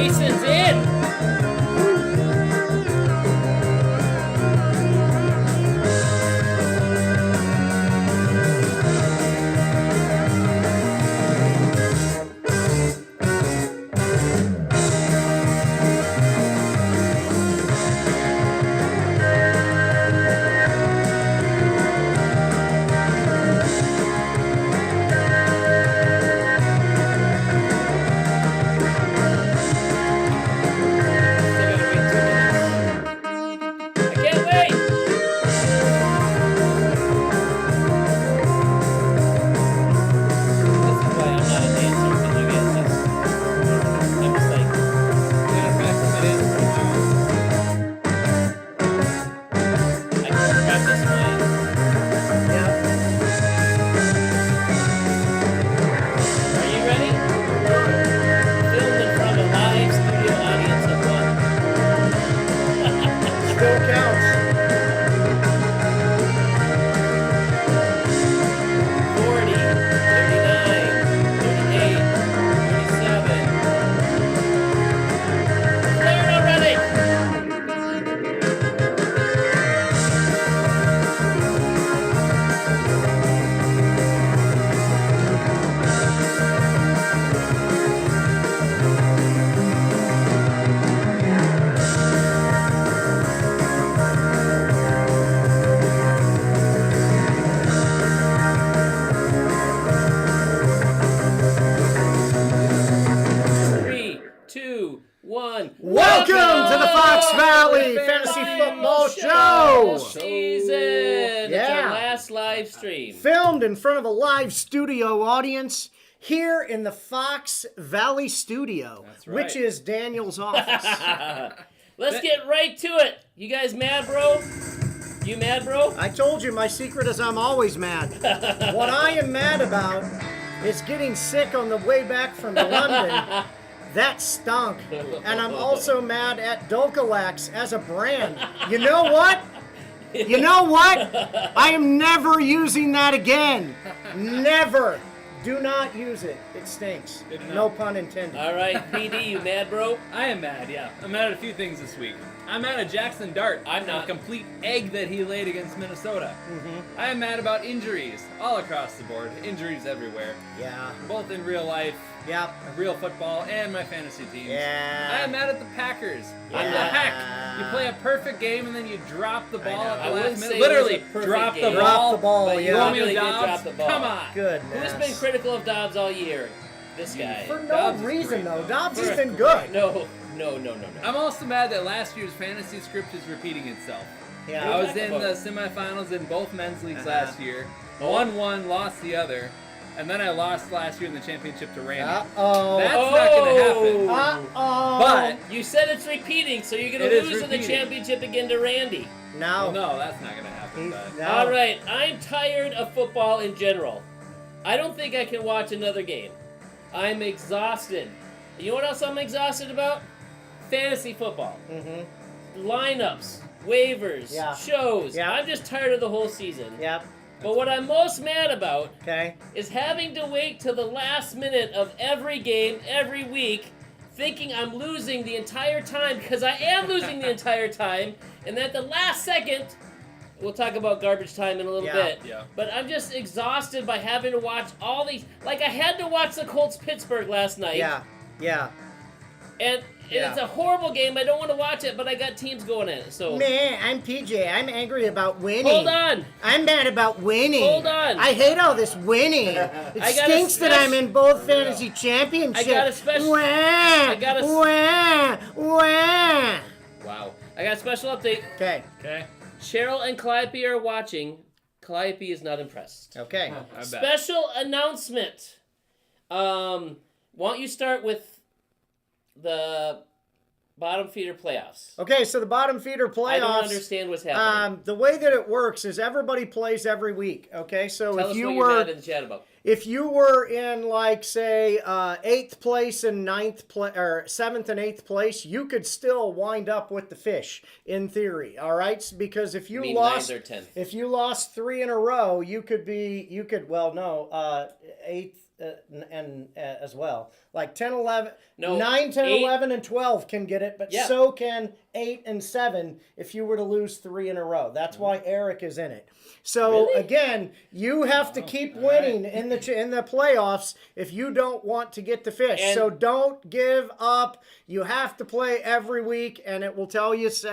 Jason's in. Welcome to the Fox Valley Fantasy Football Show! Season! It's our last live stream. Filmed in front of a live studio audience here in the Fox Valley studio, which is Daniel's office. Let's get right to it. You guys mad, bro? You mad, bro? I told you, my secret is I'm always mad. What I am mad about is getting sick on the way back from London. That stunk. And I'm also mad at Dulcolax as a brand. You know what? You know what? I am never using that again. Never. Do not use it. It stinks. No pun intended. All right, PD, you mad, bro? I am mad, yeah. I'm mad at a few things this week. I'm mad at Jackson Dart. I'm not. A complete egg that he laid against Minnesota. Mm-hmm. I am mad about injuries all across the board. Injuries everywhere. Yeah. Both in real life, Yep. real football, and my fantasy teams. Yeah. I am mad at the Packers. What the Yeah. heck? You play a perfect game and then you drop the ball at I the wouldn't last say minute. it was Literally, a perfect drop the game. ball. Drop the ball, But you yeah. really did Dobbs, drop the ball. come on. Goodness. Who's been critical of Dobbs all year? This guy. For no Dobbs is reason, great, though. though. Dobbs has For- been good. No. I'm also mad that last year's fantasy script is repeating itself. Yeah. I was in the semifinals in both men's leagues last year. Oh. Won one, lost the other. And then I lost last year in the championship to Randy. Uh-oh. That's not going to happen. Uh-oh. But You said it's repeating, so you're going It to is lose in the repeating. championship again to Randy. No. well, no, that's not going to happen. But No. All right, I'm tired of football in general. I don't think I can watch another game. I'm exhausted. You know what else I'm exhausted about? Fantasy football. Mm-hmm. Lineups, waivers, Yeah. shows. Yeah. I'm just tired of the whole season. Yep. But what I'm most mad about Okay. is having to wait till the last minute of every game, every week, thinking I'm losing the entire time, because I am losing the entire time, and at the last second, we'll talk about garbage time in a little bit, Yeah. but I'm just exhausted by having to watch all these, like I had to watch the Colts-Pittsburgh last night, Yeah. Yeah. and it's a horrible game, I don't want to watch it, but I got teams going in it, so... Man, I'm PJ. I'm angry about winning. Hold on! I'm mad about winning. Hold on. I hate all this winning. It I got a stinks that I'm in both fantasy I championships. got a special... Wah, I got a... wah, wah. Wow. I got a special update. Okay. okay. Cheryl and Calliope are watching. Calliope is not impressed. Okay. I bet. Special announcement. Why don't you start with the bottom feeder playoffs? Okay, so the bottom feeder playoffs. I don't understand what's happening. The way that it works is everybody plays every week. Okay, so Tell if us you what were you're mad in the chat about. if you were in like say 8th place and 9th or 7th and 8th place, you could still wind up with the fish in theory. All right, because if you I mean, lost 9th or 10th. if you lost 3 in a row, you could 8th as well. Like 10, 11, No, 9, 10, 8 11, and 12 can get it, but Yeah. so can 8 and 7 if you were to lose 3 in a row. That's why Eric is in it. So Really? again, you have to keep winning in the playoffs if you don't want to get the fish. And- so don't give up. You have to play every week, and it will tell us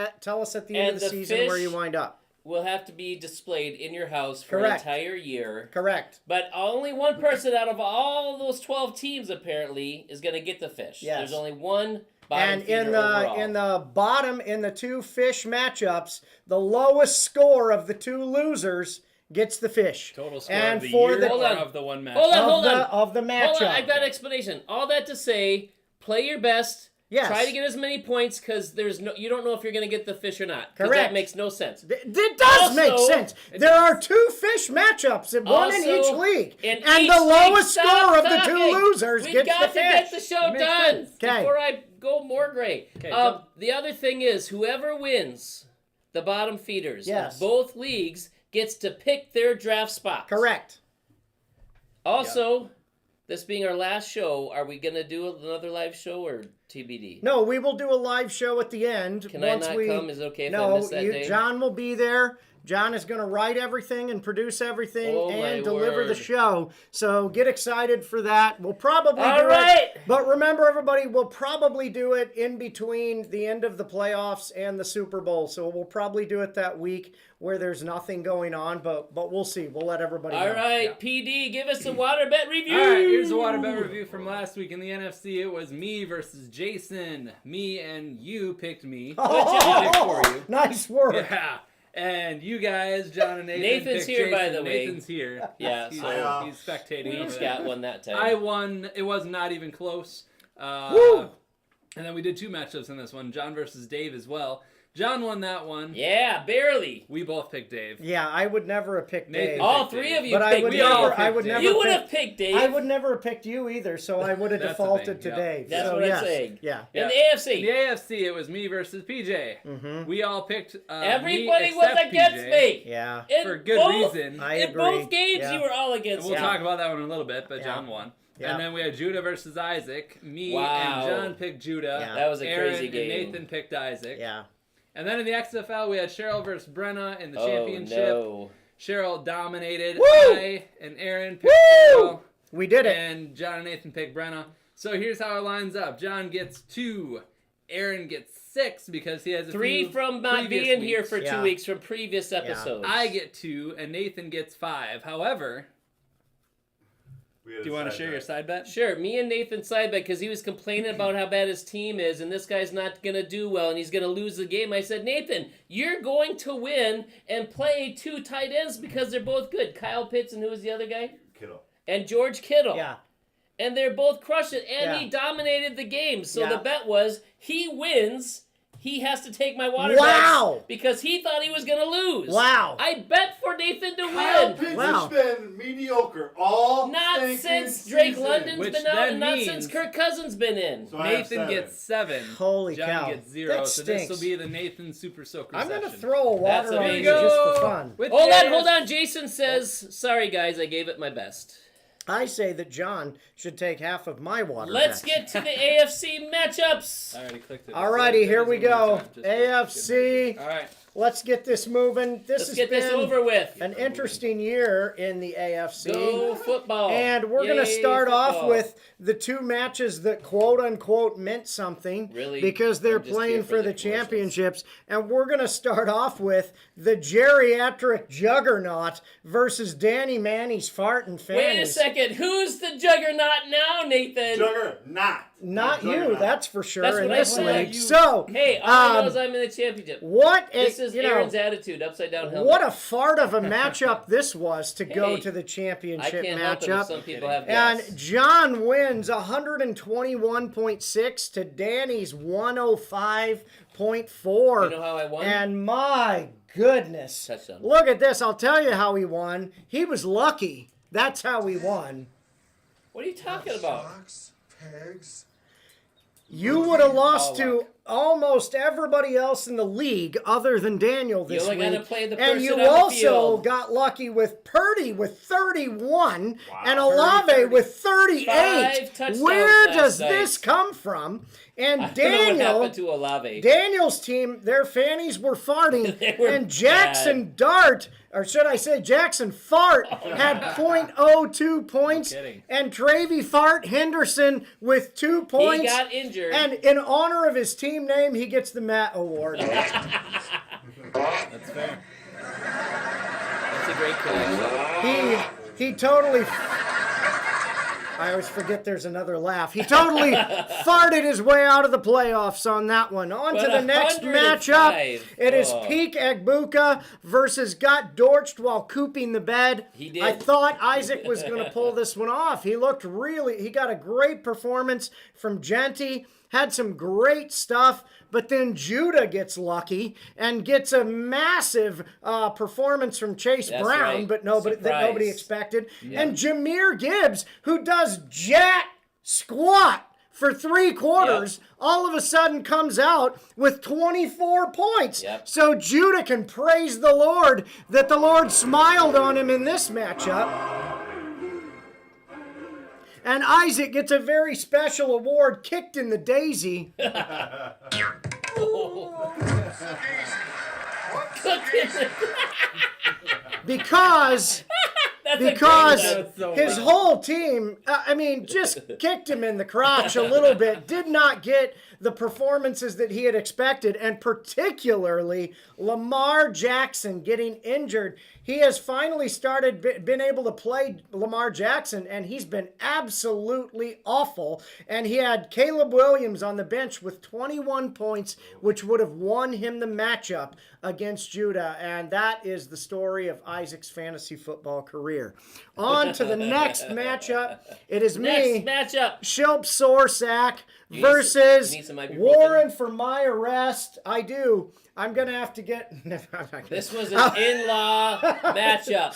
at the end And of the the season where fish- you wind up. will have to be displayed in your house for Correct. an entire year. Correct. But only one person out of all those 12 teams apparently is going to get the fish. Yes. There's only one bottom And feeder in the overall. in the bottom in the two fish matchups, the lowest score of the two losers gets the fish. Total score and of the for year the Hold or on. of the one match? Hold on, of hold the on. of the matchup. Hold on, I've got an explanation. All that to say, play your best. Yes. Try to get as many points because you don't know if you're going to get the fish or not. 'Cause Correct. That makes no sense. It does Also- make sense. There are two fish matchups, and one in Also, each league, in and each the league, lowest stop score of the talking. two losers We've gets got the to fish. get the show Makes done sense. Okay. before I go more gray. Okay, go. The other thing is, whoever wins the bottom feeders Yes. of both leagues gets to pick their draft spots. Correct. Also, this being our last show, are we going to do another live show or TBD? No, we will do a live show at the end. Can once I not we, come? Is it okay if I no, miss that day? John will be there. John is going to write everything and produce everything Oh, my and deliver the word. show. So get excited for that. We'll probably All do right. it. But remember, everybody, we'll probably do it in between the end of the playoffs and the Super Bowl. So we'll probably do it that week where there's nothing going on. But we'll see. We'll let everybody All know. right, PD, give us a water bet review. All right, here's the water bet review from last week in the NFC. It was me versus Jason. Me and you picked me. I picked for you. Nice work. Yeah. And you guys, John and Nathan. Nathan's picked here, by Jason. the way. Nathan's here. Yeah, he's, so he's spectating. We over each there. got one that time. I won. It was not even close. Woo! And then we did two matchups in this one. John versus Dave as well. John won that one. Yeah, barely. We both picked Dave. Yeah, I would never have picked Nathan. Dave. All three of you But I picked would me. never. picked I would Dave. never. You would pick- have picked Dave. I would never have picked you either, so I would have That's the defaulted thing, to yeah. Dave. That's so, what I'm yes. saying. Yeah. In Yeah. the In AFC. the AFC, it was me versus PJ. Mm-hmm. We all picked Everybody me was except against PJ. me. Yeah. In For good both, reason. I in agree. both games, Yeah. you were all And against we'll me. talk about that one in a little bit, but Yeah. John won. Yeah. And then we had Judah versus Isaac. Me Wow. and John picked Judah. Yeah. That was a Aaron crazy game. and Nathan picked Isaac. Yeah. And then in the XFL, we had Cheryl versus Brenna in the Oh, championship. no. Cheryl dominated. Woo! I and Aaron picked Cheryl. We did it. And John and Nathan picked Brenna. So here's how it lines up. John gets 2. Aaron gets 6 because he has a 3 few from not previous being here weeks. for 2 Yeah. weeks from previous episodes. I get 2, and Nathan gets 5. However, do you want to share your side bet? Sure, me and Nathan side bet because he was complaining about how bad his team is and this guy's not going to do well and he's going to lose the game. I said, Nathan, you're going to win and play 2 tight ends because they're both good. Kyle Pitts and who was the other guy? Kittle. And George Kittle. Yeah. And they're both crushed it. And Yeah. he dominated the game. So Yeah. the bet was he wins. He has to take my water Wow. bets because he thought he was going to lose. Wow. I bet for Nathan to Kyle win. Pitts Wow. has been mediocre all Not stinking since Drake season. London's Which been out then and not means- since Kirk Cousins been in. So I have Nathan 7. gets 7. Holy John cow. gets 0. That So this will stinks. be the Nathan Super Soaker I'm session. going to throw a That's water on amazing. you just for fun. With Hold Dave. on, hold on. Jason says, sorry guys, I gave it my best. I say that John should take half of my water. Let's bet. get to the AFC matchups. I already clicked it. Alrighty, here we Just one go. more time, just- AFC. All right. Let's get this moving. This Let's has get this been over with. an interesting year in the AFC. Go football. And we're going to Yay, start off football. with the 2 matches that quote unquote meant something. Really? Because they're I'm just playing here for for the the commercials. championships. And we're going to start off with the geriatric juggernaut versus Danny Manny's farting fannies. Wait a second. Who's the juggernaut now, Nathan? Juggernaut. Not you, Juggernaut. that's for sure That's in what I this said. league. So, Hey, all I know um, is I'm in the championship. what This is you know, Aaron's attitude, upside down helmet. what a fart of a matchup this was to go Hey, to the I championship can't help it if matchup. some people have And gas. John wins 121.6 to Danny's 105.4. You know how I won? And my goodness. Touchdown. Look at this. I'll tell you how he won. He was lucky. That's how he won. What are you talking about? Socks, pegs. You would have lost All to luck. almost everybody else in the league other than Daniel this You only week. gotta play the And person you on the also field. got lucky with Purdy with 31 and Purdy, Olave 30. with 38. 5 touchdowns Where last does night. this come from? And I don't know what Daniel, happened to Olave. Daniel's team, their fannies were farting, They were and Jackson Dart, or should I say Jackson Fart, had .02 points, kidding. and Travy Fart Henderson with 2 points. He got injured. And in honor of his team name, he gets the Matt Award. That's fair. That's a great connection. He totally... I always forget there's another laugh. He totally farted his way out of the playoffs on that one. On to But the next 105. matchup. It is Oh. Peak Agbuka versus Got Dorched while cooping the bed. He did. I thought Isaac was going to pull this one off. He got a great performance from Genty. Had some great stuff, but then Judah gets lucky and gets a massive performance from Chase That's Brown, right. but that nobody Surprise. expected. And Jameer Gibbs, who does jack squat for 3 quarters, all of a sudden comes out with 24 points. Yep. So Judah can praise the Lord that the Lord smiled on him in this matchup. And Isaac gets a very special award, kicked in the daisy. because That's a great because one. so his well. whole team, just kicked him in the crotch a little bit, did not get the performances that he had expected, and particularly Lamar Jackson getting injured. He has finally been able to play Lamar Jackson, and he's been absolutely awful. And he had Caleb Williams on the bench with 21 points, which would have won him the matchup against Judah. And that is the story of Isaac's fantasy football career. On to the next matchup. It is me, Next matchup. Shilp Sorsack, You versus need some ibuprofen? Warren for my arrest. I do. I'm going to have to get... This was an in-law matchup.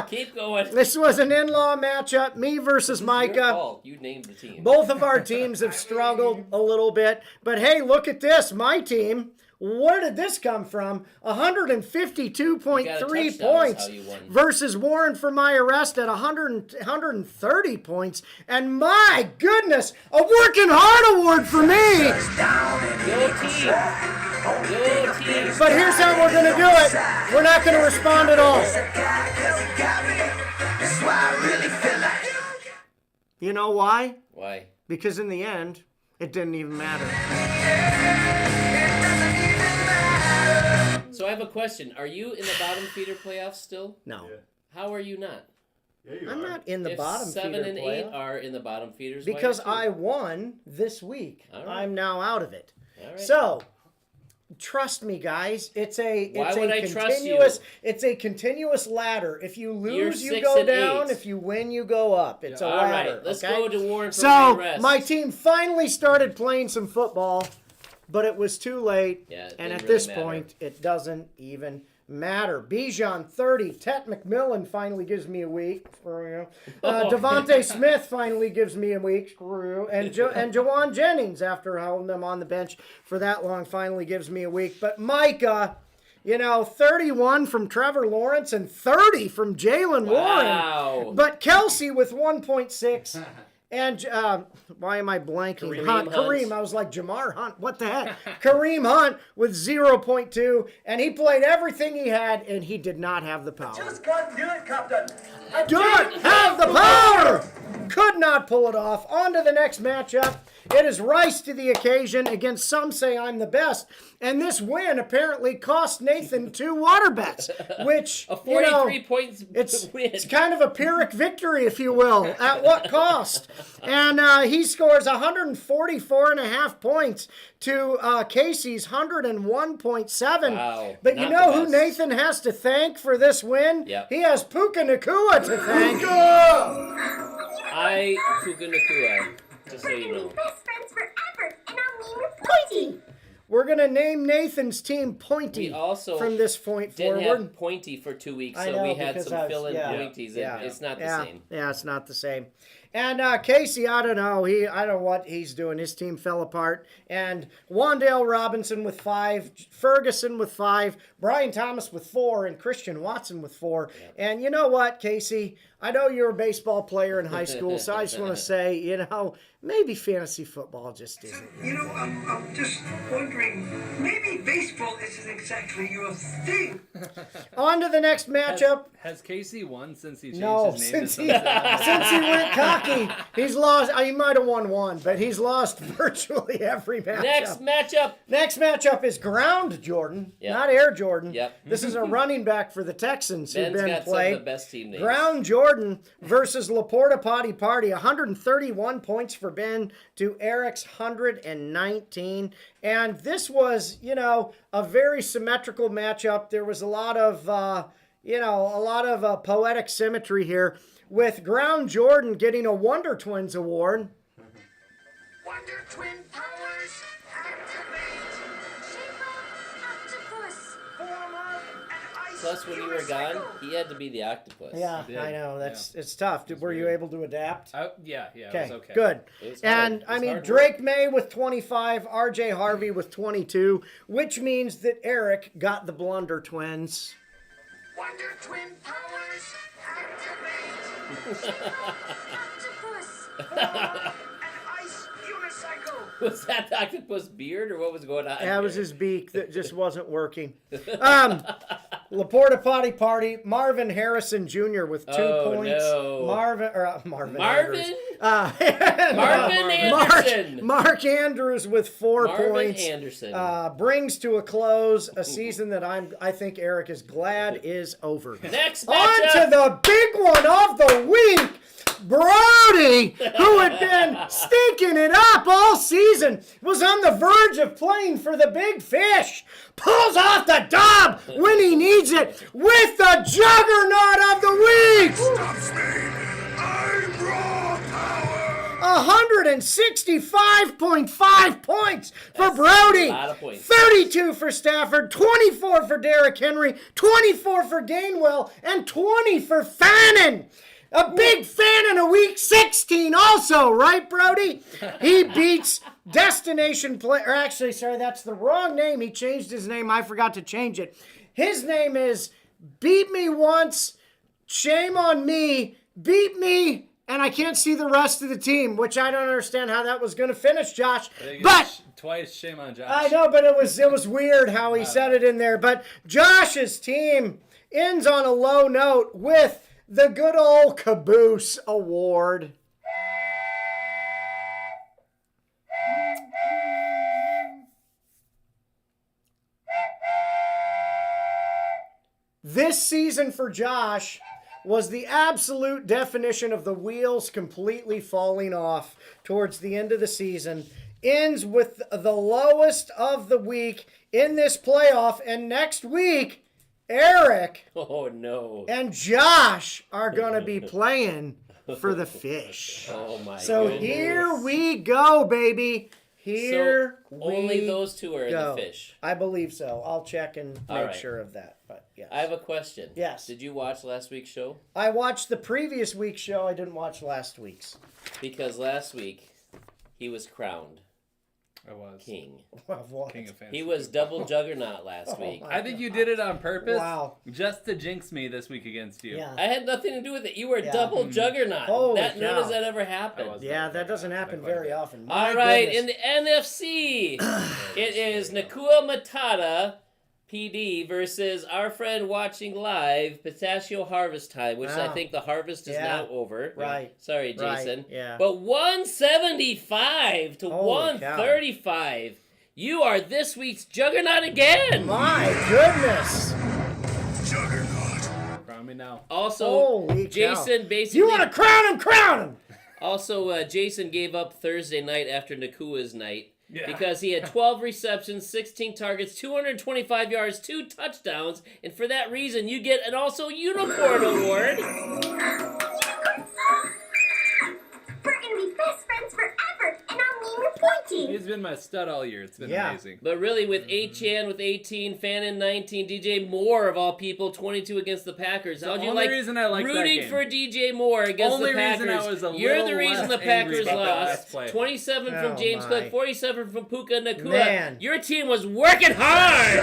Keep going. This was an in-law matchup, me versus Your Micah. fault. You named the team. Both of our teams have struggled a little bit. But hey, look at this. My team, where did this come from? 152.3 points how you won. versus Warren for my arrest at 130 points. And my goodness, a working hard award for me. Go team. Go team. But here's how we're going to do it. We're not going to respond at all. You know why? Why? Because in the end, it didn't even matter. So I have a question. Are you in the bottom feeder playoffs still? No. Yeah. How are you not? Yeah, you I'm are. not in the If bottom 7 feeder and 8 playoff. are in the bottom feeders, Because why are I won this week. All right. I'm now out of it. you? All right. So, trust me, guys. It's a would I trust continuous you? It's a continuous ladder. If you You're lose, you 6 go and down. 8. If you win, you go up. It's a All ladder. right, let's okay? go to Warren for So the rest. my team finally started playing some football, but it was too late. Yeah, it and didn't at really this matter. point, it doesn't even matter. Bijan 30. Tet McMillan finally gives me a week. Devontae Smith finally gives me a week. Screw. And Jawan Jennings, after holding them on the bench for that long, finally gives me a week. But Micah, 31 from Trevor Lawrence and 30 from Jalen Wow. Warren. But Kelsey with 1.6. And why am I blanking? Kareem Hunt. Hunt. Kareem. I was like, Jamar Hunt. What the heck? Kareem Hunt with 0.2. And he played everything he had, and he did not have the power. Just can't do it, Captain. Don't have the power! Could not pull it off. On to the next matchup. It is Rice to the occasion against Some Say I'm the Best. And this win apparently cost Nathan 2 water bets, which, A 43 points win. it's kind of a Pyrrhic victory, if you will. At what cost? And he scores 144.5 points to Casey's 101.7. Wow, But you not know the who best. Nathan has to thank for this win? Yep. He has Puka Nakua to thank. I Puka Nakua, just so you know. Best friends forever, and I'll name you Pointy. We're going to name Nathan's team Pointy We also from this point Didn't forward. have Pointy for 2 weeks, I so know, we had because some I was- fill-in yeah. Pointies. Yeah. It's not the Yeah. same. Yeah, it's not the same. And Casey, I don't know. I don't know what he's doing. His team fell apart. And Wandale Robinson with 5, Ferguson with 5, Brian Thomas with 4, and Christian Watson with 4. And you know what, Casey? I know you're a baseball player in high school, so I just want to say, maybe fantasy football just isn't. I'm just wondering, maybe baseball isn't exactly your thing. On to the next matchup. Has Casey won since he changed No, his name since to he, something? since he went cocky, he's lost. He might have won one, but he's lost virtually every matchup. Next matchup. Next matchup is Ground Jordan, Yep. not Air Jordan. Yep. This is a running back for the Texans who've Ben's been got played. some of the best team names. Ground Jordan versus Laporta Potty Party. 131 points for Ben to Eric's 119. And this was, a very symmetrical matchup. There was a lot of, poetic symmetry here, with Ground Jordan getting a Wonder Twins award. Wonder Twin powers activate. Octopus. Form up an ice Plus, when you were gone, he had to be the octopus. Yeah, did. I know. It's tough. Were you able to adapt? Yeah, it Okay, was okay. good. It was hard. And It was hard Drake May with 25, RJ Harvey with 22, which means that Eric got the Blunder Twins. Wonder Twin powers activate. Octopus. Form up an ice unicycle. Was that the octopus beard, or what was going on? That was here? his beak that just wasn't working. Laporta Potty Party, Marvin Harrison Jr. with 2 Oh, points. no. Marvin Marvin? Andrews. Marvin Anderson. Mark Andrews with 4 Marvin points. Anderson. Brings to a close a season that I think Eric is glad is over. Next On matchup. to the big one of the week. Brody, who had been stinking it up all season, was on the verge of playing for the big fish. Pulls off the dub when he needs it with the juggernaut of the week. Stops me. I'm raw power. 165.5 points for Brody. a lot of points. 32 for Stafford, 24 for Derrick Henry, 24 for Gainwell, and 20 for Fannin. A big fan in a week 16 also, right, Brody? He beats Destination Play, or actually, sorry, that's the wrong name. He changed his name. I forgot to change it. His name is Beat Me Once, Shame on Me, Beat Me, and I can't see the rest of the team, which I don't understand how that was going to finish, Josh. But Twice, shame on Josh. I know, but it was weird how he said it in there. But Josh's team ends on a low note with the good old Caboose Award. This season for Josh was the absolute definition of the wheels completely falling off towards the end of the season. Ends with the lowest of the week in this playoff, and next week, Eric Oh, no. and Josh are going to be playing for the fish. Oh, my So goodness. here we go, baby. Here So only we those two are go. in the fish. I believe so. I'll check and All make right. sure of that. But yes. I have a question. Yes. Did you watch last week's show? I watched the previous week's show. I didn't watch last week's. Because last week, he was crowned I was. king. Of what? King of fantasy. He was double juggernaut last week. my I think you did it on purpose. Wow. Just to jinx me this week against you. Yeah. I had nothing to do with it. You were Yeah. double juggernaut. Holy None cow. has that ever I happened. was. Yeah, that doesn't happen very often. My All right, goodness. in the NFC, it is Nakua Matata, PD, versus our friend watching live, Pistachio Harvest Time, which I Wow. think the harvest is Yeah. now over. Right. Sorry, Right, Jason. yeah. But 175 to Holy 135. You are this week's juggernaut again. My goodness. Crown me now. Also, Holy cow. Jason basically. You want to crown him? Crown him. Also, Jason gave up Thursday night after Nakua's night Yeah. because he had 12 receptions, 16 targets, 225 yards, 2 touchdowns, and for that reason, you get an also Unicorn Award. We're gonna be best friends forever, and I'll name you Pointy. He's been my stud all year. It's been Yeah. amazing. But really, with 8chan with 18, Fannin 19, DJ Moore of all people 22 against the Packers. The How'd you only like reason I like that rooting game. for DJ Moore against Only the Packers? reason I was a You're the little reason less the Packers angry about that last lost. play. 27 from Oh, James my. Cook, 47 from Puka Nakua. Man. Your team was working hard.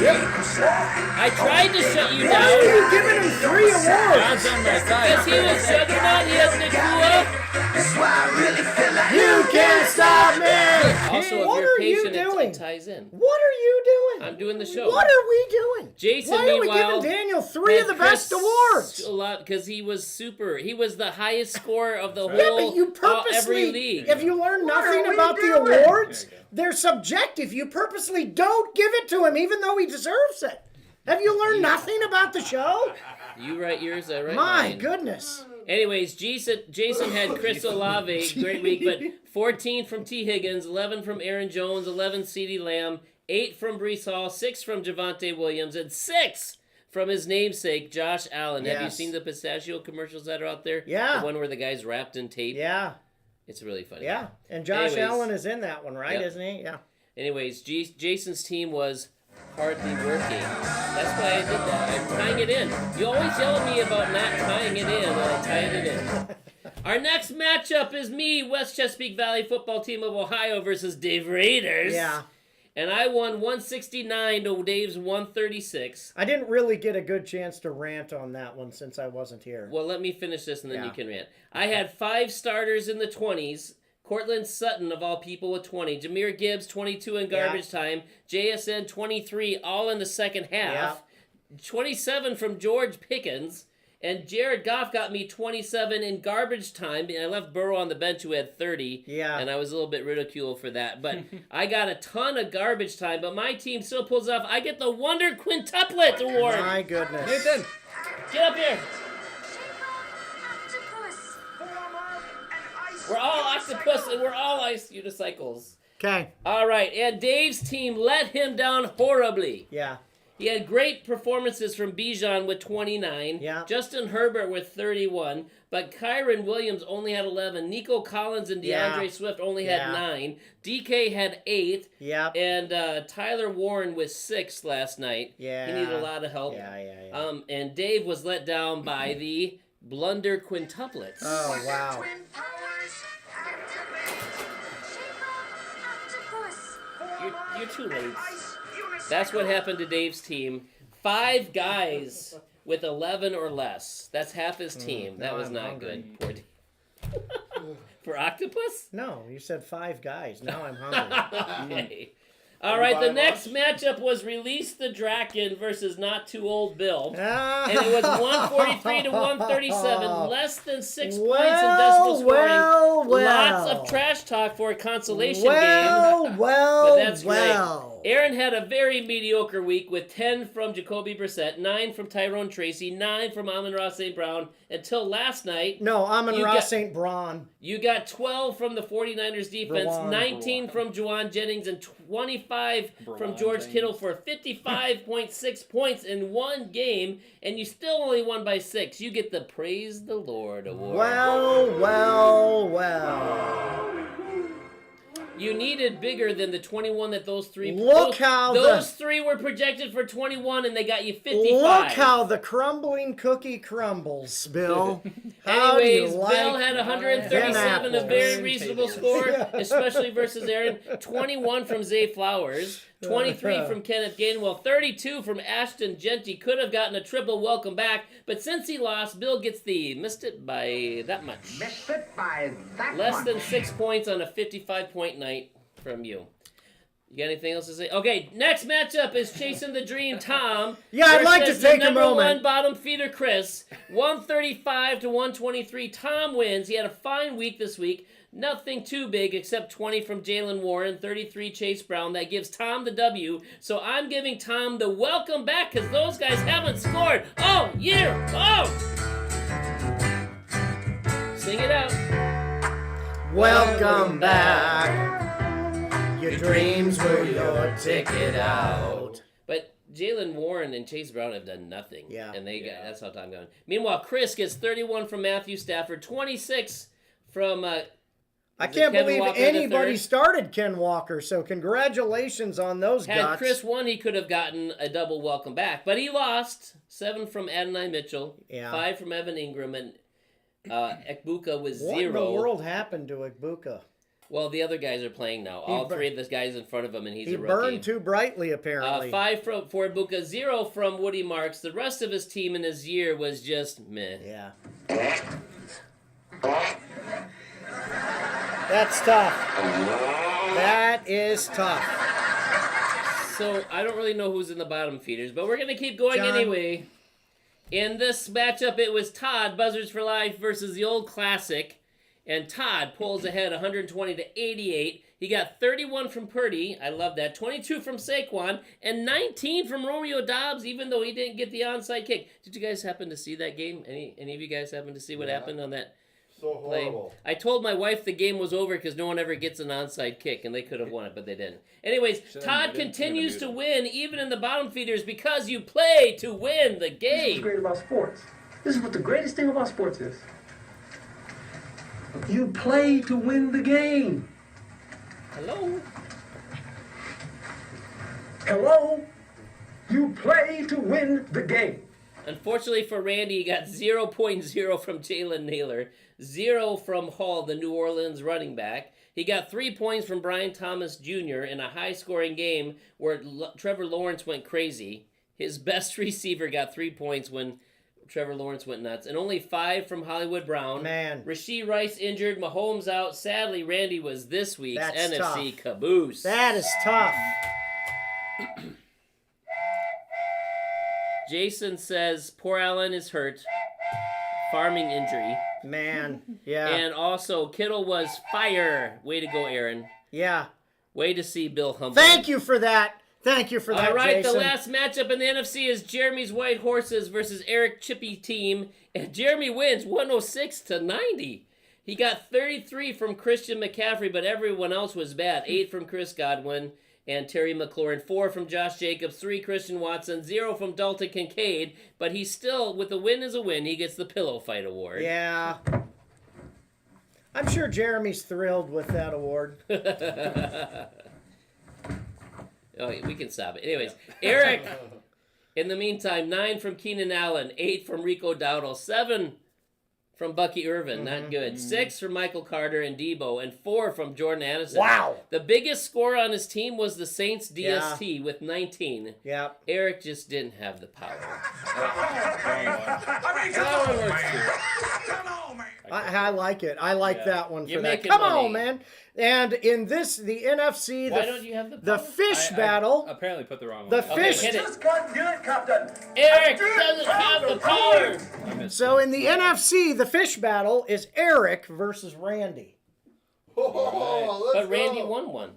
I tried to shut you Why are down. you giving him 3 awards? God's on my side. Because he was juggernaut, he has Nakua. You can't stop me! Also, What if you're are you patient, doing? it ties in. What are you doing? I'm doing the show. What are we doing? Jason, Why are we meanwhile, giving Daniel 3 of the best awards? A lot because he was super. He was the highest scorer of the Yeah, whole but you every purposely, league. if you learn nothing are we about the doing? awards, they're subjective. You purposely don't give it to him even though he deserves it. Have you learned nothing about the show? You write yours, I write My mine. goodness. Anyways, Jason had Chris Olave, great week, but 14 from T. Higgins, 11 from Aaron Jones, 11 CeeDee Lamb, 8 from Brees Hall, 6 from Javonte Williams, and 6 from his namesake, Josh Allen. Have you Yes. seen the pistachio commercials that are out there? Yeah. The one where the guy's wrapped in tape? Yeah, It's really funny. yeah. And Josh Anyways. Allen is in that one, right? Yep. Isn't he? Yeah. Anyways, Jason's team was hardly working. That's why I did that. I'm tying it in. You always yell at me about not tying it in, and I tied it in. Our next matchup is me, West Chesapeake Valley football team of Ohio versus Dave Raiders. Yeah. And I won 169 to Dave's 136. I didn't really get a good chance to rant on that one since I wasn't here. Well, let me finish this and then Yeah. you can rant. I had 5 starters in the 20s. Cortland Sutton, of all people, with 20. Jameer Gibbs, 22 in garbage time. JSN, 23, all in the second half. 27 from George Pickens. And Jared Goff got me 27 in garbage time. And I left Burrow on the bench, who had 30. Yeah. And I was a little bit ridiculed for that. But I got a ton of garbage time. But my team still pulls off. I get the Wonder Quintuplet Award. My goodness. Nathan. Get up here. Octopus. We're all octopus and we're all ice unicycles. Okay. All right, and Dave's team let him down horribly. Yeah. He had great performances from Bijan with 29, Yeah. Justin Herbert with 31, but Kyron Williams only had 11. Nico Collins and DeAndre Yeah. Swift only had Yeah. 9. DK had 8, Yep. and Tyler Warren was 6 last night. Yeah. He needed a lot of help. Yeah. And Dave was let down by the blunder quintuplets. Oh, wow. You're too late. That's what happened to Dave's team. 5 guys with 11 or less. That's half his team. That now was I'm not hungry. good. Poor Dave. For octopus? No, you said 5 guys. Now I'm hungry. Okay. All right, the next matchup was Release the Draken versus Not Too Old Bill. And it was 143 to 137, less than 6 points in decimal scoring. Lots of trash talk for a consolation game. But that's great. Aaron had a very mediocre week with 10 from Jacoby Brissett, 9 from Tyrone Tracy, 9 from Amon-Ra St. Brown, until last night. No, Amon-Ra got- St. Braun. You got 12 from the 49ers defense, Braun. 19 from Juwan Jennings, and 25 from George Jennings. Kittle for 55.6 points in one game, and you still only won by 6. You get the Praise the Lord award. Well. You needed bigger than the 21 that those three. Look how those 3 were projected for 21, and they got you 55. Look how the crumbling cookie crumbles, Bill. How do you Anyways, like Bill had 137, a them very apples? reasonable score, especially versus Aaron. 21 from Zay Flowers, 23 from Kenneth Gainwell, 32 from Ashton Genty. Could have gotten a triple welcome back, but since he lost, Bill gets the missed it by that much. Missed it by that Less much. than 6 points on a 55-point night from you. You got anything else to say? Okay, next matchup is Chasing the Dream Tom. Yeah, I'd like to versus the take a number moment. 1 bottom feeder Chris. 135 to 123. Tom wins. He had a fine week this week. Nothing too big except 20 from Jalen Warren, 33 Chase Brown. That gives Tom the W. So I'm giving Tom the welcome back because those guys haven't scored all year long. Sing it out. Welcome back. Your dreams were your ticket out. But Jalen Warren and Chase Brown have done nothing. Yeah. And that's how time going. Meanwhile, Chris gets 31 from Matthew Stafford, 26 from I Is it can't Ken believe Walker the anybody third? started Ken Walker, so congratulations on those Had guts. Chris won, he could have gotten a double welcome back, but he lost. 7 from Adonai Mitchell, Yeah. 5 from Evan Ingram, and Ekbuka was What 0. in the world happened to Ekbuka? Well, the other guys are playing now. All three of the guys in front of him, and he's He a rookie. burned too brightly, apparently. 5 for Ekbuka, 0 from Woody Marks. The rest of his team in his year was just meh. Yeah. That's tough. That is tough. So I don't really know who's in the bottom feeders, but we're gonna keep going John. anyway. In this matchup, it was Todd Buzzards for Life versus the Old Classic, and Todd pulls ahead 120 to 88. He got 31 from Purdy, I love that. 22 from Saquon, and 19 from Romeo Dobbs, even though he didn't get the onside kick. Did you guys happen to see that game? Any of you guys happen to see what happened on that? So horrible. I told my wife the game was over because no one ever gets an onside kick, and they could have won it, but they didn't. Anyways, Todd continues to win even in the bottom feeders because you play to win the This is game. what's great about sports. This is what the greatest thing about sports is. You play to win the game. Hello? Hello? You play to win the game. Unfortunately for Randy, he got 0.0 from Jalen Naylor, 0 from Hall, the New Orleans running back. He got 3 points from Brian Thomas Jr. in a high-scoring game where Trevor Lawrence went crazy. His best receiver got 3 points when Trevor Lawrence went nuts. And only 5 from Hollywood Brown. Man. Rasheed Rice injured, Mahomes out. Sadly, Randy was this week's That's NFC tough. caboose. That is tough. Jason says, poor Allen is hurt. Farming injury. Man. Yeah. And also, Kittle was fire. Way to go, Aaron. Yeah. Way to see Bill humble. Thank you for that. Thank you for that, All right, Jason. the last matchup in the NFC is Jeremy's White Horses versus Eric Chippy team. And Jeremy wins 106 to 90. He got 33 from Christian McCaffrey, but everyone else was bad. 8 from Chris Godwin and Terry McLaurin, 4 from Josh Jacobs, 3 Christian Watson, 0 from Dalton Kincaid. But he's still, with a win is a win, he gets the Pillow Fight Award. Yeah. I'm sure Jeremy's thrilled with that award. Oh, we can stop it. Anyways, Eric, in the meantime, 9 from Keenan Allen, 8 from Rico Dowdle, 7 from Bucky Irvin, not good, 6 from Michael Carter and Debo, and 4 from Jordan Addison. Wow. The biggest score on his team was the Saints DST with 19. Yeah. Eric just didn't have the power. That one works too. Come on, man. I like it. I like that one You're for that. making Come money. on, man. And in this, the NFC, Why don't you have the the power? fish I battle, apparently put the wrong the one. Okay, fish. hit it. Just got good, Captain. Eric doesn't have the power. I missed So in the NFC, the fish battle is Eric versus Randy. Oh, let's But Randy go. won one.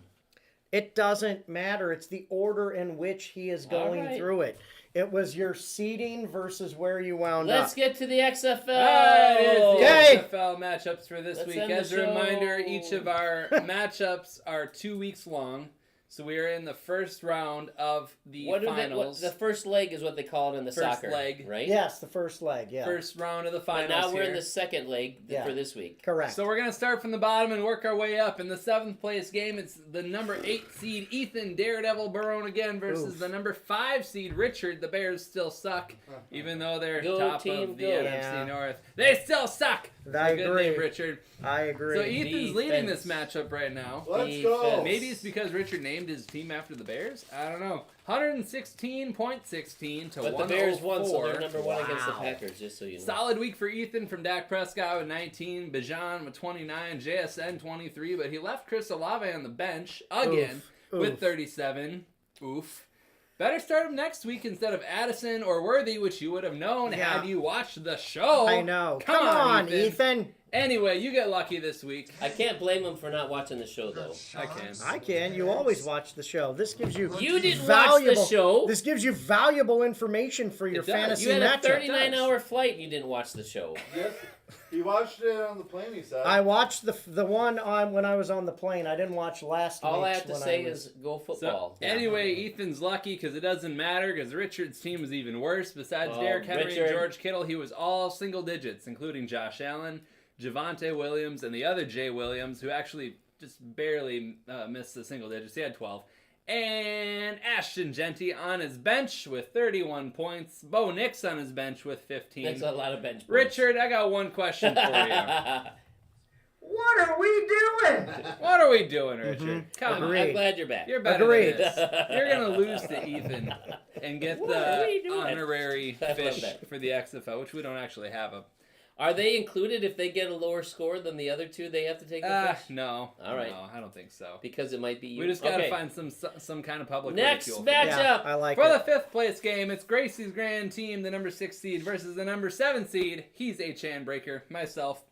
It doesn't matter. It's the order in which he is going right. through it. It was your seeding versus where you wound Let's up. get to the XFL. Alright, here's the Okay. FFL matchups for this Let's week. end the As a show. reminder, each of our matchups are 2 weeks long. So we are in the first round of the finals. The first leg is what they call it in the First soccer leg. right? Yes, the first leg. Yeah. First round of the But finals. now we're in here. the second leg Yeah. for this week. Correct. So we're going to start from the bottom and work our way up. In the 7th place game, it's the number 8 seed Ethan Daredevil Barone again versus Oof. the number 5 seed Richard. The Bears still suck, even though they're Go top team, of the go. NFC Yeah. North. They still suck. I Good agree. name, Richard. I agree. So Ethan's leading this Defense. matchup right now. Let's go. Maybe it's because Richard named his team after the Bears. I don't know. 116.16 to But 104. the Bears won, so they're number one against the Wow. Packers, just so you know. Solid week for Ethan from Dak Prescott with 19, Bijan with 29, JSN 23, but he left Chris Olave on the bench again Oof. with Oof. 37. Oof. Better start him next week instead of Addison or Worthy, which you would have known Yeah. had you watched the show. I know. Come on, Ethan. Anyway, you get lucky this week. I can't blame him for not watching the show, though. I can. I can. You always watch the show. This gives you You didn't valuable, watch the show. This gives you valuable information for your It does. fantasy You had a matchup. 39-hour flight and you didn't watch the show. Yes. He watched it on the plane, he said. I watched the one on when I was on the plane. I didn't watch last All I week's have to when say was- is go So, football. anyway, Ethan's lucky because it doesn't matter because Richard's team was even worse. Besides Oh, Derrick Henry Richard. and George Kittle, he was all single digits, including Josh Allen. Javonte Williams, and the other Jay Williams, who actually just barely missed the single digits. He had 12. And Ashton Genty on his bench with 31 points. Bo Nix on his bench with 15. That's a lot of bench points. Richard, I got one question for you. What are we doing? What are we doing, Richard? Come on. Agreed. I'm glad you're back. You're better Agreed. than this. You're going to lose to Ethan and get What are we the doing? honorary I love fish that. for the XFL, which we don't actually have. Are they included if they get a lower score than the other two? They have to take the fish? No. All right. No, I don't think so. Because it might be you. We just got to Okay. find some kind of public Next ridicule. matchup. I like For it. the fifth place game, it's Gracie's grand team, the number 6 seed, versus the number 7 seed. He's a Chan Breaker, myself.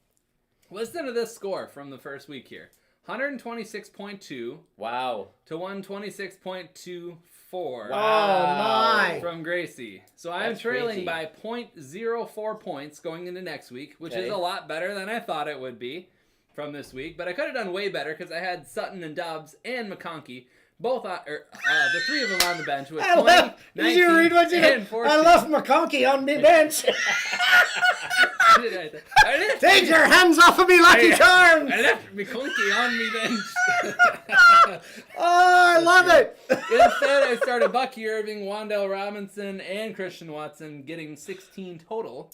Listen to this score from the first week here. 126.2 Wow. to 126.24. Oh, my. From Gracie. So I'm That's trailing crazy. by 0.04 points going into next week, which Okay. is a lot better than I thought it would be from this week. But I could have done way better because I had Sutton and Dobbs and McConkey, both on, the three of them on the bench with 20, 19, Did you read what you and did? 14. I left McConkey on me bench. I did. Take your hands off of me, Lucky Charms. I left McConkey on me bench. Oh, I love it. Instead, I started Bucky Irving, Wandell Robinson, and Christian Watson, getting 16 total.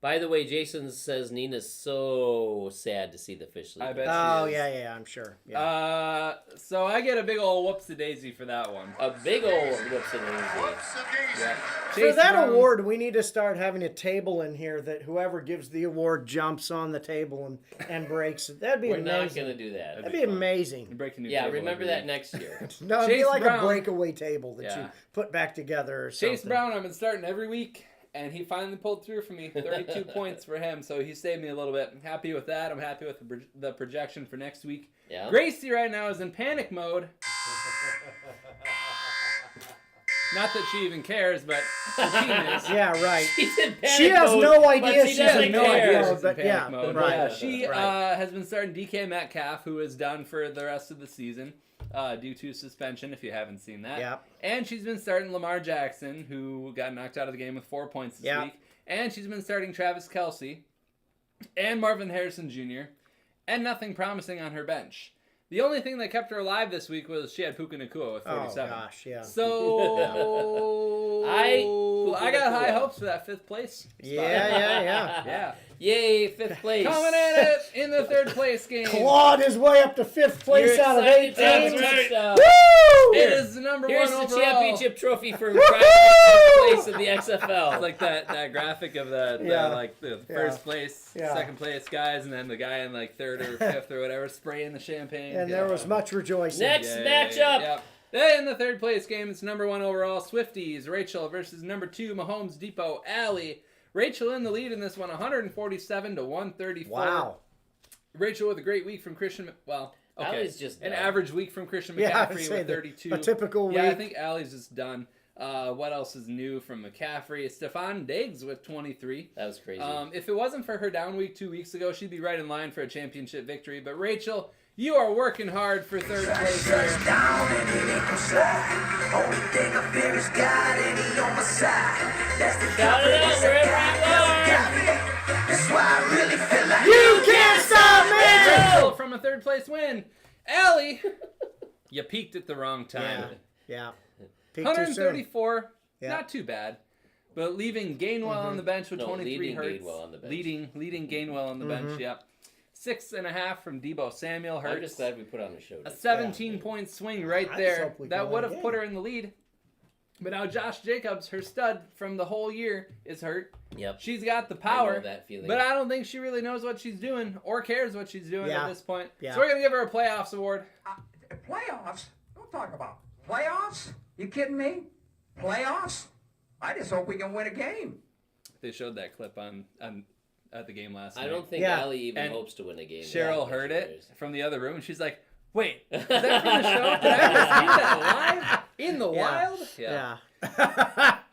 By the way, Jason says Nina's so sad to see the fish leave. I bet. Oh, she is. yeah, I'm sure. Yeah. So I get a big old whoops-a-daisy for that one. A big old whoopsie-daisy. Yeah. For Chase that Brown- award, we need to start having a table in here that whoever gives the award jumps on the table and breaks it. That'd be We're not amazing. going to do that. That'd be fun. amazing. You break a new Yeah, table remember every that week. next year. No, it'd be Chase like Brown. a breakaway table that Yeah. you put back together or something. Chase Brown, I've been starting every week, and he finally pulled through for me. 32 points for him, so he saved me a little bit. I'm happy with that. I'm happy with the projection for next week. Yeah. Gracie right now is in panic mode. Not that she even cares, but the team is. Yeah, right. She's in panic She has mode, no but idea she she's doesn't in no care. idea mode, she's but in yeah, panic mode. right. Yeah. She Right. has been starting DK Metcalf, who is done for the rest of the season due to suspension, if you haven't seen that. Yep. And she's been starting Lamar Jackson, who got knocked out of the game with 4 points this Yep. week. And she's been starting Travis Kelce and Marvin Harrison Jr. and nothing promising on her bench. The only thing that kept her alive this week was she had Puka Nacua with 47. Oh, gosh, yeah. So I got high hopes for that 5th place spot. Yeah. Yeah. Yay, 5th place. Coming in it in the 3rd place game. Clawed his way up to 5th place You're out of excited 8 to have teams. this, Woo! It is the number Here's one the overall. championship trophy for driving 5th place in the XFL. It's like that graphic of the Yeah. like the first Yeah. place, Yeah. second place guys, and then the guy in like 3rd or 5th or whatever spraying the champagne. And there was much rejoicing. Next matchup. Yeah. Then in the 3rd place game, it's number 1 overall Swifties Rachel versus number 2 Mahomes Depot Allie. Rachel in the lead in this one, 147 to 134. Wow. Rachel with a great week from Christian. Well, okay, Allie's just an done. average week from Christian Yeah, I would McCaffrey say with that 32. a typical Yeah, I week. think Allie's just done. What else is new from McCaffrey? Stefan Diggs with 23. That was crazy. If it wasn't for her down week 2 weeks ago, she'd be right in line for a championship victory. But Rachel, you are working hard for 3rd place here. Down and it ain't gon' slide. Only thing I fear is God and He on my side. That's the Shout it out confidence wherever I you got me. That's why I really feel like You can't stop me! Rachel from a 3rd place win. Allie, you peaked at the wrong time. Yeah. Peaked too soon. 134, Yeah. not too bad. But leaving Gainwell on the bench with No, 23 leading hurts. Gainwell on the bench. Leading Gainwell on the bench, yep. 6.5 from Debo Samuel I'm hurts. just glad we put on the show. A 17-point swing right I just there. hope we That can would win have a put game. her in the lead. But now Josh Jacobs, her stud from the whole year, is hurt. Yep. She's got the I power. know that feeling. But I don't think she really knows what she's doing or cares what she's doing Yeah. at this point. Yeah. So we're going to give her a playoffs award. Playoffs? Don't talk about playoffs. You kidding me? Playoffs? I just hope we can win a game. They showed that clip on at the game last night. I don't think Yeah. Allie even And hopes to win a game. Cheryl Yeah, heard she it is. from the other room, and she's like, "Wait, is that from the show? Did I ever see that live in the Yeah. wild?" Yeah.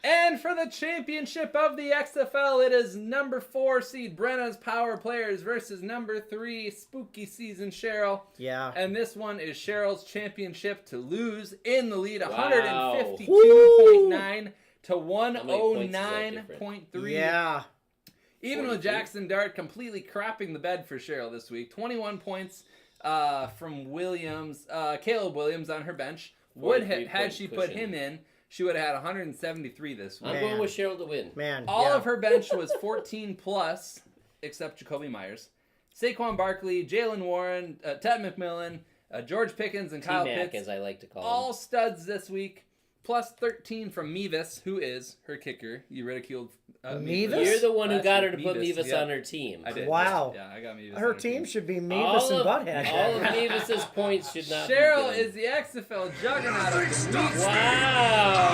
And for the championship of the XFL, it is number 4 seed Brenna's Power Players versus number 3 Spooky Season Cheryl. Yeah. And this one is Cheryl's championship to lose in the lead, Wow. 152.9 to points is that 109.3. Yeah. Even with 42. Jackson Dart completely crapping the bed for Cheryl this week. 21 points from Williams, Caleb Williams on her bench. Had she put him in, she would have had 173 this week. I'm going with Cheryl to win. Man, All yeah. of her bench was 14 plus, except Jacoby Myers. Saquon Barkley, Jalen Warren, Ted McMillan, George Pickens, and Kyle T-Mac, Pitts. as I like to call All him. studs this week. Plus 13 from Mevis, who is her kicker. You ridiculed Mevis? You're the one who last got her week. to put Mevis yeah. on her team. I did. Wow. Yeah, I got Mevis. Her on team should be All Mevis and of, Butthead. all of Mevis's points should not Cheryl be given. is the XFL juggernaut of the week. Wow!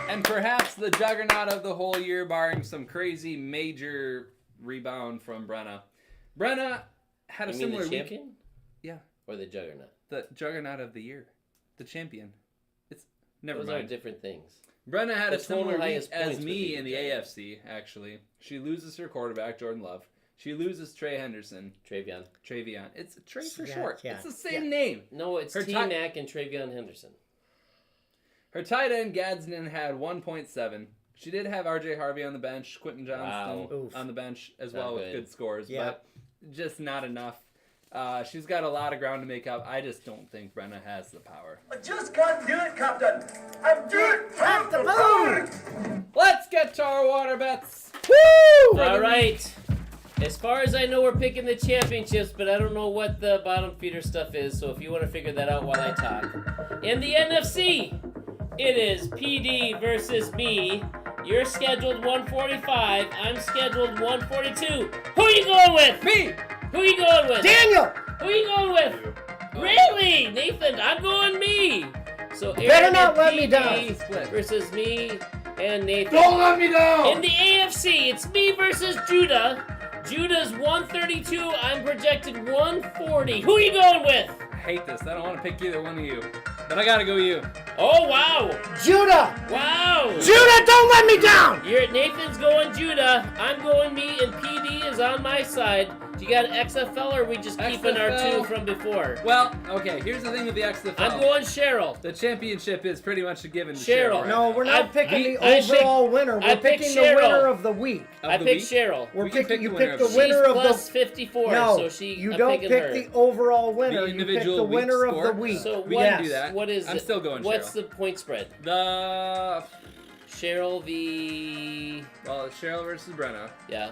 And perhaps the juggernaut of the whole year, barring some crazy major rebound from Brenna. Brenna had a You mean similar the week. champion? Yeah, Or the juggernaut? the juggernaut of the year. The champion. Never Those mind. are different things. Brenna had The a similar total week highest as points would me be in the the AFC, actually. She loses her quarterback, Jordan Love. She loses Trey Henderson. Travion. Travion. It's Trey for Yeah, short. yeah, It's the same yeah. name. No, it's Her T-Mac and Travion Henderson. Her tight end, Gadsden, had 1.7. She did have RJ Harvey on the bench, Quentin Johnston Wow. Oof. on the bench as Not well with good. good scores, Yeah. but just not enough. She's got a lot of ground to make up. I just don't think Brenna has the power. I just can't do it, Captain. I do it. At the moon! Let's get to our water bets. Woo! All right. As far as I know, we're picking the championships, but I don't know what the bottom feeder stuff is, so if you want to figure that out while I talk. In the NFC, it is PD versus me. You're scheduled 145. I'm scheduled 142. Who are you going with? Me! Who are you going with? Daniel! Who are you going with? Really? Nathan, I'm going me. So Aaron Better not and let me PD down. Split. versus me and Nathan. Don't let me down! In the AFC, it's me versus Judah. Judah's 132. I'm projected 140. Who are you going with? I hate this. I don't want to pick either one of you. But I gotta go you. Oh, wow. Judah! Wow. Judah, don't let me down! Nathan's going Judah. I'm going me, and PD is on my side. Do you got an XFL, or are we just keeping our XFL. two from before? Well, okay, here's the thing with the XFL. I'm going Cheryl. The championship is pretty much a given to Cheryl. Cheryl. right No, now. we're not I- picking the I overall winner. I We're picked picking the Cheryl. winner of the week. Of I the picked week? Cheryl. We're We can picking. pick You the winner pick the of the winner She's of plus the. 54, No, so you I'm don't picking pick her. the overall winner. The You pick individual the week winner of score? the week. So We what, can do that. What is I'm it? still going What's Cheryl. the point spread? The Cheryl v. well, it's Cheryl versus Brenna. Yeah.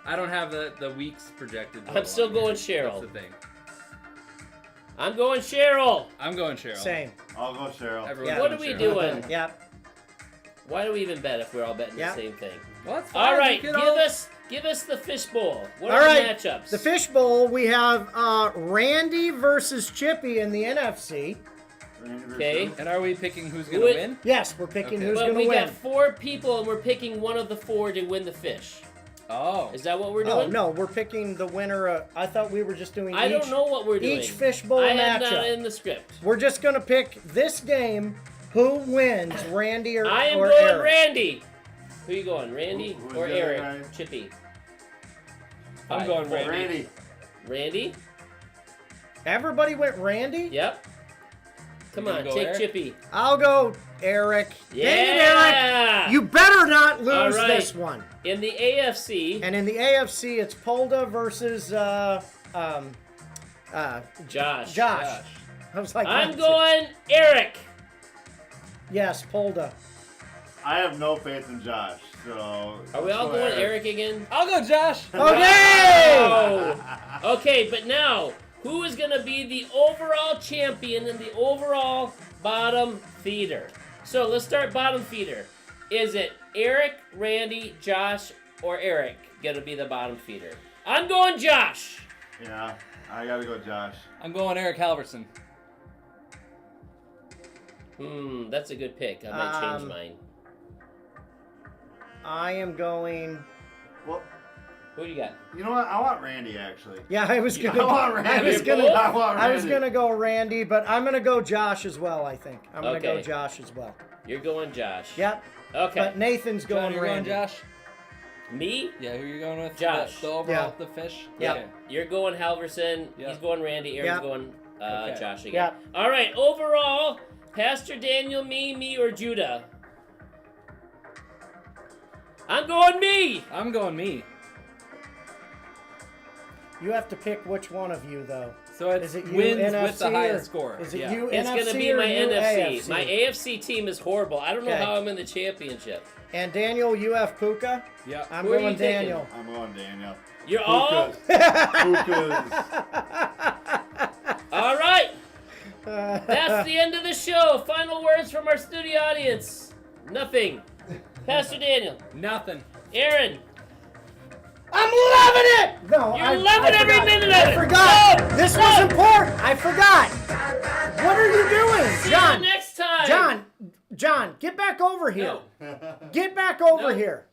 I don't have the weeks projected. I'm still going That's Cheryl. the thing. I'm going Cheryl. I'm going Cheryl. Same. I'll go Cheryl. Everyone's Yeah. What going are we Cheryl. doing? Yep. Why do we even bet if we're all betting Yeah. the same thing? Well, that's fine. All right, We give could all- us the fishbowl. What All are right. the matchups? The Fishbowl, we have Randy versus Chippy in the NFC. Okay. And are we picking who's Who gonna it- win? Yes, we're picking Okay. who's But going we to win. got 4 people, and we're picking one of the 4 to win the fish. Oh. Is that what we're doing? Oh, no, we're picking the winner. I thought we were just doing I don't know what we're doing. each Fishbowl I had matchup. not in the script. We're just going to pick this game who wins, Randy or I am or going Eric. Randy. Who you going, Randy Who's or the other Eric? guy? Chippy. I'm Five, going four. Randy. Randy. Randy? Everybody went Randy? Yep. Come You on, gonna go take Eric? Chippy. I'll go Eric. Yeah. Dang it, Eric! You better not lose All right. this one. In the AFC, And in the AFC, it's Polda versus Josh. Josh. I was like, I'm going Eric. Yes, Polda. I have no faith in Josh, so. Are we all going Eric again? I'll go Josh. Okay! Oh. Okay, but now, who is going to be the overall champion in the overall bottom feeder? So let's start bottom feeder. Is it Eric, Randy, Josh, or Eric going to be the bottom feeder? I'm going Josh. Yeah, I gotta go Josh. I'm going Eric Halverson. That's a good pick. I might change Um, mine. I am going. Well, Who do you got? you know what? I want Randy actually. Yeah, I was gonna. I want Randy. I was You're gonna. both? I want I was Randy. gonna go Randy, but I'm gonna go Josh as well. I think I'm gonna go Okay. Josh as well. You're going Josh. Yep. Okay. But Nathan's John, going you're Randy. going Josh? Me? Yeah, who are you going with? Josh. The overall, the fish? Yeah. Okay. You're going Halverson. Yeah. He's going Randy. Aaron's Yeah. going Okay. Josh again. Yeah. All right. Overall, Pastor Daniel, me, or Judah? I'm going me. I'm going me. You have to pick which one of you, though. So it's Is it you, wins NFC, with the highest score. Is it Yeah. you, It's NFC, gonna be or my you, NFC. AFC? My AFC team is horrible. I don't know Okay. how I'm in the championship. And Daniel, you have Puka? Yeah. I'm Who are you going taking? Daniel. I'm going Daniel. You're all Pukas. all right. That's the end of the show. Final words from our studio audience. Nothing. Pastor Daniel, Nothing. Aaron, I'm loving it! No, You're loving every forgot. minute of I it. forgot. No, This no. was important. I forgot. What are you doing? see John, you next time. John, get back over here. No. Get back over No. here.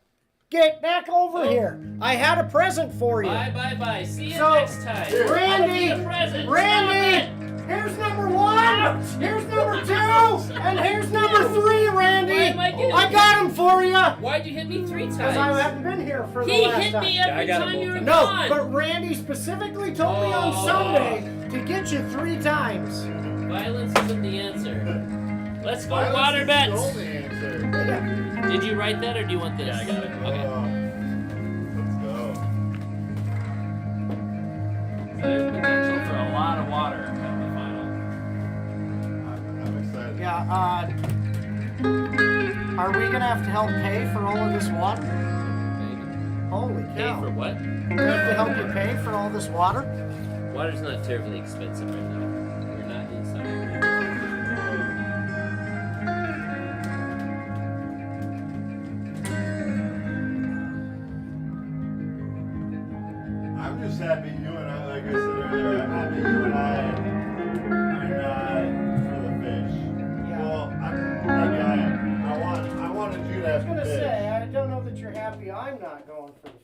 Get back over No. here. I had a present for you. Bye. See you So, next time. Randy, I'll be a present. Randy, here's number 1, here's number 2, and here's number 3, Randy. Why am I getting I got them for you. Why'd you hit me 3 times? Because I haven't been here for the He last hit time. me I every got it time both you were times. No, gone. but Randy specifically told me on Oh. Sunday to get you 3 times. Violence isn't the answer. Let's go Violence water is bets. the only answer. Did you write that or do you want this? Yeah, I got it. Okay. Let's go. There's potential for a lot of water at the final. I'm excited. Yeah, are we gonna have to help pay for all of this water? Maybe. Holy Pay cow. for what? We have to help you pay for all this water? Water's not terribly expensive right now. We're not inside. I'm just happy you and I, like I said earlier, I'm happy you and I are not for the fish. Yeah. Well, maybe I am. I wanted you to I have was gonna the fish. say, I don't know that you're happy I'm not going for the